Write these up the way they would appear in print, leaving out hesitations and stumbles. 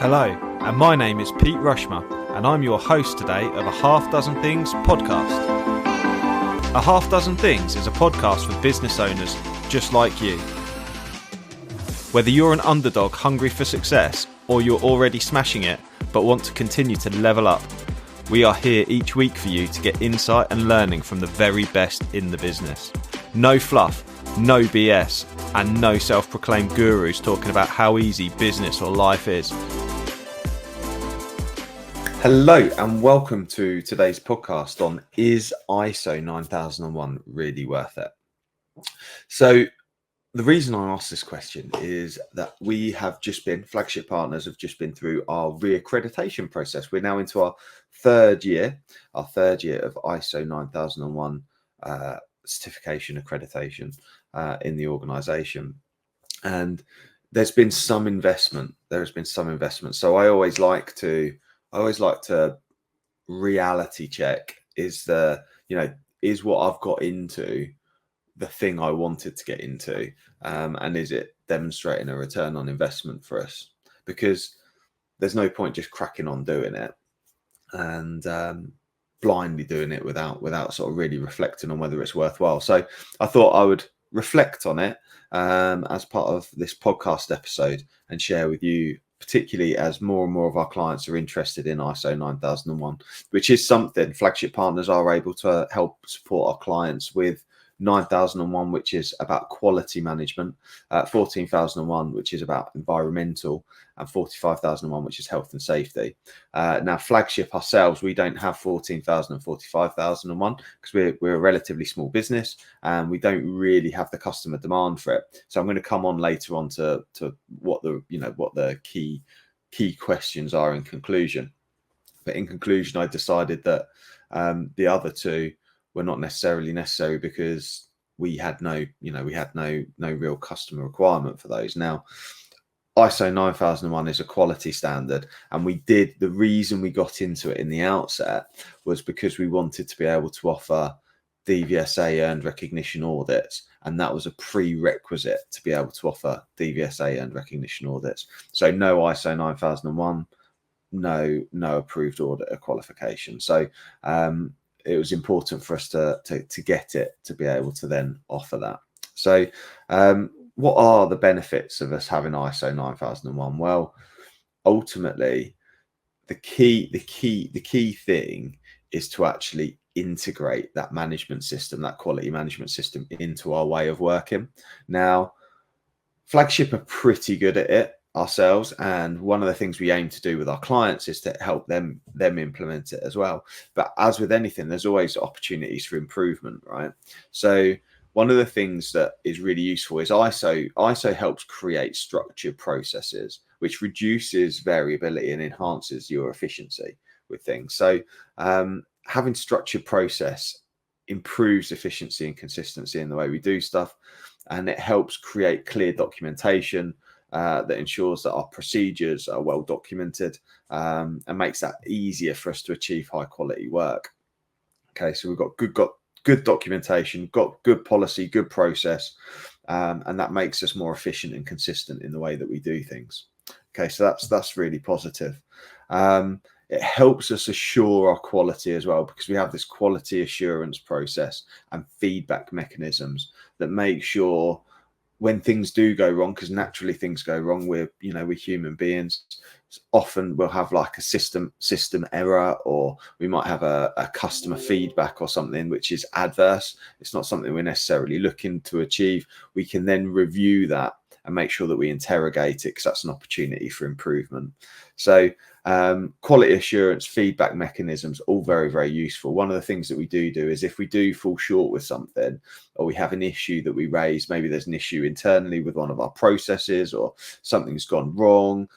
Hello, and my name is Pete Rushmer, and I'm your host today of A Half Dozen Things podcast. A Half Dozen Things is a podcast for business owners just like you. Whether you're an underdog hungry for success, or you're already smashing it but want to continue to level up, we are here each week for you to get insight and learning from the very best in the business. No fluff, no BS, and no self-proclaimed gurus talking about how easy business or life is. Hello and welcome to today's podcast on Is ISO 9001 really worth it? So the reason I asked this question is that Flagship Partners have just been through our reaccreditation process. We're now into our third year of ISO 9001 certification accreditation in the organization. And there's been some investment. So I always like to reality check is what I've got into the thing I wanted to get into, and is it demonstrating a return on investment for us? Because there's no point just cracking on doing it and blindly doing it without sort of really reflecting on whether it's worthwhile. So I thought I would reflect on it as part of this podcast episode and share with you, particularly as more and more of our clients are interested in ISO 9001, which is something Flagship Partners are able to help support our clients with. 9001, which is about quality management, 14001, which is about environmental, and 45001, which is health and safety. Now, Flagship ourselves, we don't have 14,000 and 45,001 because we're a relatively small business and we don't really have the customer demand for it. So I'm going to come on later on to what the key questions are in conclusion. But in conclusion, I decided that the other two were not necessarily necessary because we had no real customer requirement for those. Now, ISO 9001 is a quality standard, and the reason we got into it in the outset was because we wanted to be able to offer DVSA earned recognition audits, and that was a prerequisite to be able to offer DVSA earned recognition audits. So no ISO 9001, no approved auditor qualification. So it was important for us to get it to be able to then offer that. So what are the benefits of us having ISO 9001? Well, ultimately, the key thing is to actually integrate that management system, that quality management system, into our way of working. Now, Flagship are pretty good at it ourselves, and one of the things we aim to do with our clients is to help them implement it as well. But as with anything, there's always opportunities for improvement, right? So one of the things that is really useful is ISO helps create structured processes, which reduces variability and enhances your efficiency with things. So having structured process improves efficiency and consistency in the way we do stuff, and it helps create clear documentation that ensures that our procedures are well documented, and makes that easier for us to achieve high quality work. Okay, so we've got good documentation, got good policy, good process, and that makes us more efficient and consistent in the way that we do things. Okay, so that's really positive. It helps us assure our quality as well, because we have this quality assurance process and feedback mechanisms that make sure when things do go wrong, because naturally things go wrong, we're human beings. Often we'll have like a system error, or we might have a customer feedback or something which is adverse. It's not something we're necessarily looking to achieve. We can then review that and make sure that we interrogate it, because that's an opportunity for improvement. So quality assurance, feedback mechanisms, all very, very useful. One of the things that we do is if we do fall short with something, or we have an issue that we raise, maybe there's an issue internally with one of our processes, or something's gone wrong,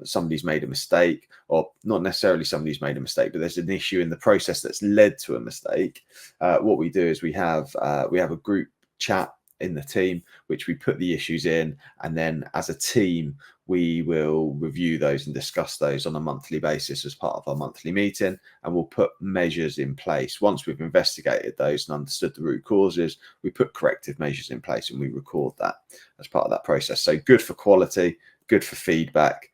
somebody's made a mistake, or not necessarily somebody's made a mistake, but there's an issue in the process that's led to a mistake. What we do is we have a group chat in the team, which we put the issues in, and then as a team we will review those and discuss those on a monthly basis as part of our monthly meeting, and we'll put measures in place. Once we've investigated those and understood the root causes, we put corrective measures in place and we record that as part of that process. So good for quality, good for feedback,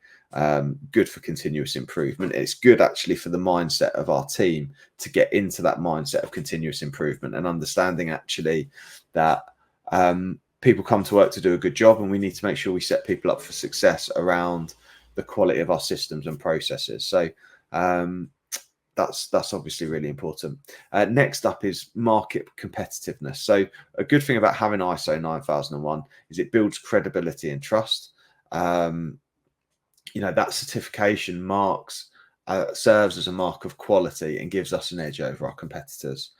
good for continuous improvement. It's good actually for the mindset of our team to get into that mindset of continuous improvement and understanding actually that people come to work to do a good job, and we need to make sure we set people up for success around the quality of our systems and processes. So that's obviously really important. Next up is market competitiveness. So a good thing about having ISO 9001 is it builds credibility and trust. That certification serves as a mark of quality and gives us an edge over our competitors.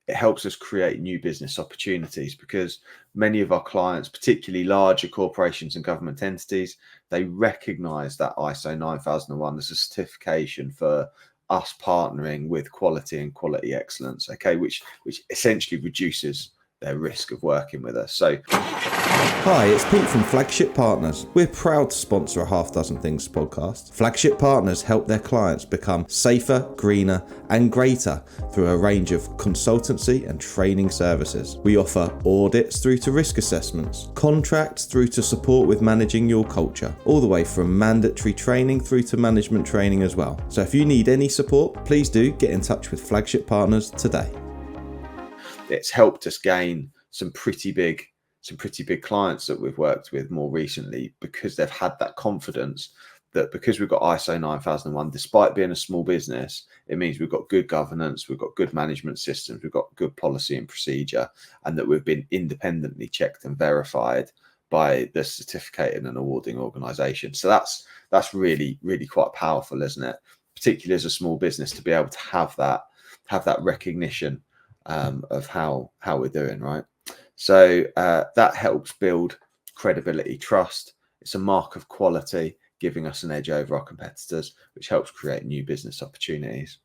It helps us create new business opportunities because many of our clients, particularly larger corporations and government entities, they recognize that ISO 9001 as a certification for us partnering with quality and quality excellence, okay, which essentially reduces their risk of working with us. So hi, it's Pete from Flagship Partners. We're proud to sponsor a Half Dozen Things podcast. Flagship Partners help their clients become safer, greener and greater through a range of consultancy and training services. We offer audits through to risk assessments, contracts through to support with managing your culture, all the way from mandatory training through to management training as well. So if you need any support, please do get in touch with Flagship Partners today. It's helped us gain some pretty big clients that we've worked with more recently because they've had that confidence that because we've got ISO 9001, despite being a small business, it means we've got good governance, we've got good management systems, we've got good policy and procedure, and that we've been independently checked and verified by the certificating and awarding organisation. So that's really, really quite powerful, isn't it? Particularly as a small business, to be able to have that recognition of how we're doing, right? So that helps build credibility, trust. It's a mark of quality, giving us an edge over our competitors, which helps create new business opportunities.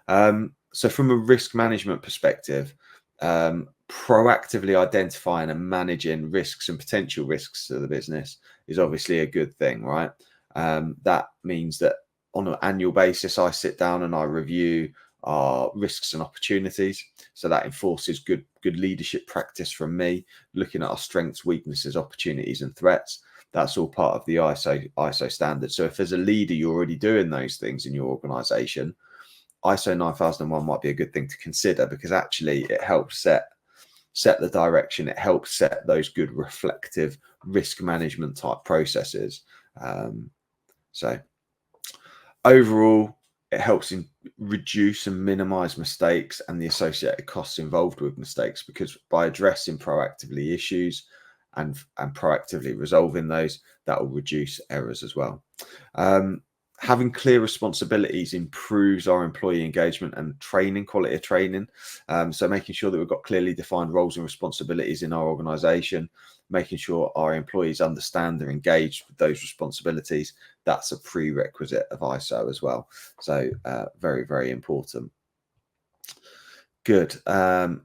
So from a risk management perspective, proactively identifying and managing risks and potential risks to the business is obviously a good thing, right? That means that on an annual basis, I sit down and I review our risks and opportunities. So that enforces good leadership practice from me, looking at our strengths, weaknesses, opportunities and threats. That's all part of the ISO standard. So if there's a leader, you're already doing those things in your organization, ISO 9001 might be a good thing to consider, because actually it helps set the direction. It helps set those good reflective risk management type processes. So overall, it helps reduce and minimize mistakes and the associated costs involved with mistakes, because by addressing proactively issues and proactively resolving those, that will reduce errors as well. Having clear responsibilities improves our employee engagement and quality of training. So making sure that we've got clearly defined roles and responsibilities in our organization, making sure our employees understand they're engaged with those responsibilities, that's a prerequisite of ISO as well. So very, very important. Good. And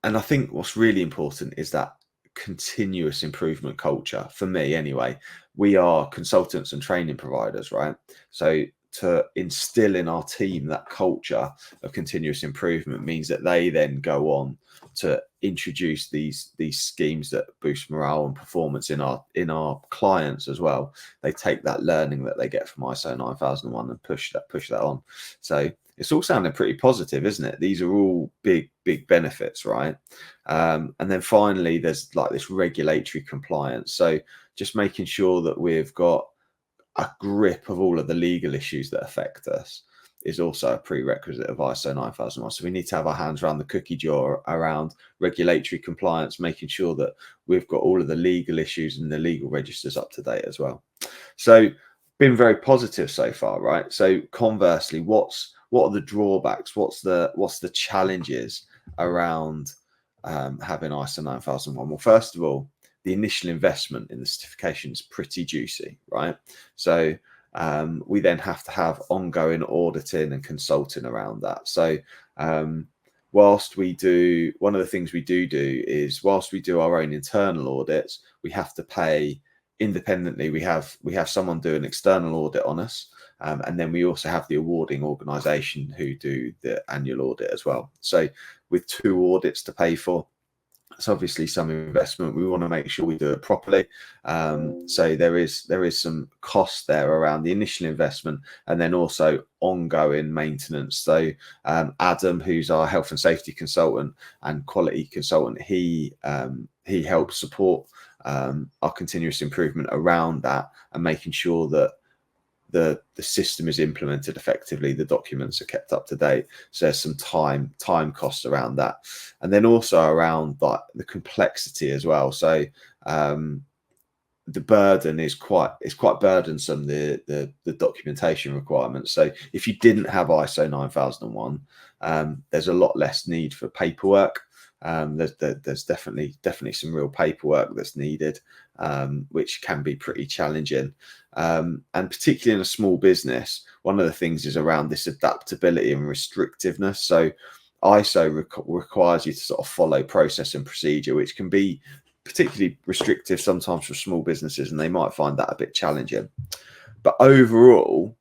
I think what's really important is that continuous improvement culture. For me anyway, we are consultants and training providers, right? So to instill in our team that culture of continuous improvement means that they then go on to introduce these schemes that boost morale and performance in our clients as well. They take that learning that they get from ISO 9001 and push that on. So it's all sounding pretty positive, isn't it? These are all big benefits, right? And then finally, there's like this regulatory compliance. So just making sure that we've got a grip of all of the legal issues that affect us is also a prerequisite of ISO 9001. So we need to have our hands around the cookie jar around regulatory compliance, making sure that we've got all of the legal issues and the legal registers up to date as well. So been very positive so far, right? So conversely, what are the drawbacks? What's the challenges around having ISO 9001? Well, first of all, the initial investment in the certification is pretty juicy, right? So we then have to have ongoing auditing and consulting around that. So whilst we do, one of the things we do is whilst we do our own internal audits, we have to pay independently. We have someone do an external audit on us. And then we also have the awarding organisation who do the annual audit as well. So with 2 audits to pay for, that's obviously some investment. We want to make sure we do it properly. So there is some cost there around the initial investment, and then also ongoing maintenance. So Adam, who's our health and safety consultant and quality consultant, he helps support our continuous improvement around that, and making sure that the system is implemented effectively, the documents are kept up to date. So there's some time costs around that, and then also around the complexity as well. So the burden is quite burdensome, the documentation requirements. So if you didn't have ISO 9001, there's a lot less need for paperwork. There's definitely some real paperwork that's needed, which can be pretty challenging. And particularly in a small business, one of the things is around this adaptability and restrictiveness. So ISO requires you to sort of follow process and procedure, which can be particularly restrictive sometimes for small businesses, and they might find that a bit challenging. But overall,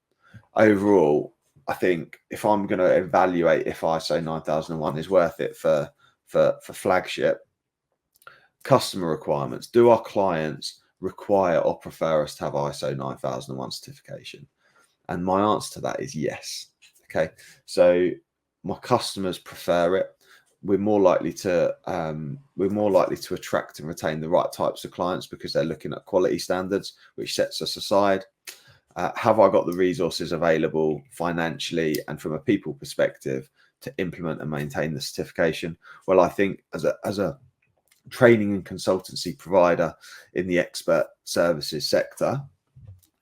I think if I'm going to evaluate if ISO 9001 is worth it for Flagship, customer requirements. Do our clients require or prefer us to have ISO 9001 certification? And my answer to that is yes. Okay, so my customers prefer it. We're more likely to attract and retain the right types of clients because they're looking at quality standards, which sets us aside. Have I got the resources available financially and from a people perspective to implement and maintain the certification? Well, I think as a training and consultancy provider in the expert services sector,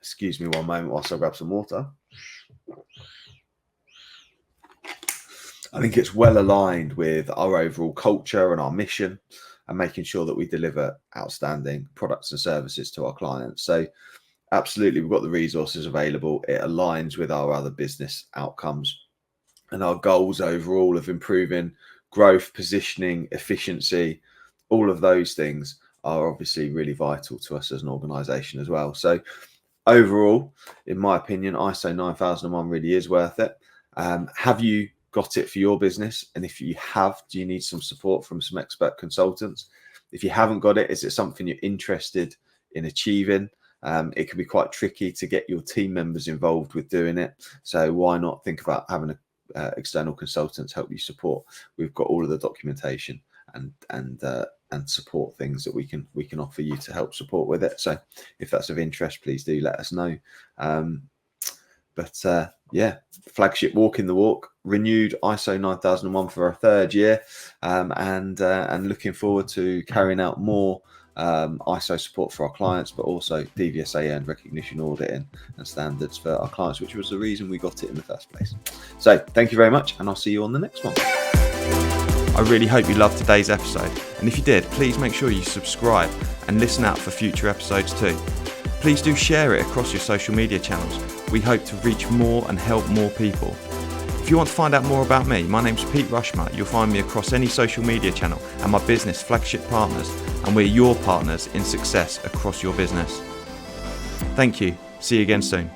excuse me one moment whilst I grab some water, I think it's well aligned with our overall culture and our mission, and making sure that we deliver outstanding products and services to our clients. So absolutely, we've got the resources available. It aligns with our other business outcomes and our goals overall of improving growth, positioning, efficiency. All of those things are obviously really vital to us as an organization as well. So overall, in my opinion, ISO 9001 really is worth it. Have you got it for your business? And if you have, do you need some support from some expert consultants? If you haven't got it, is it something you're interested in achieving? It can be quite tricky to get your team members involved with doing it. So why not think about having external consultants help you support? We've got all of the documentation and support things that we can offer you to help support with it. So if that's of interest, please do let us know. Yeah, Flagship walking the walk, renewed ISO 9001 for a third year, and looking forward to carrying out more ISO support for our clients, but also DVSA and recognition auditing and standards for our clients, which was the reason we got it in the first place. So thank you very much, and I'll see you on the next one. I really hope you loved today's episode, and if you did, please make sure you subscribe and listen out for future episodes too. Please do share it across your social media channels. We hope to reach more and help more people. If you want to find out more about me, my name's Pete Rushmer. You'll find me across any social media channel, and my business, Flagship Partners, and we're your partners in success across your business. Thank you. See you again soon.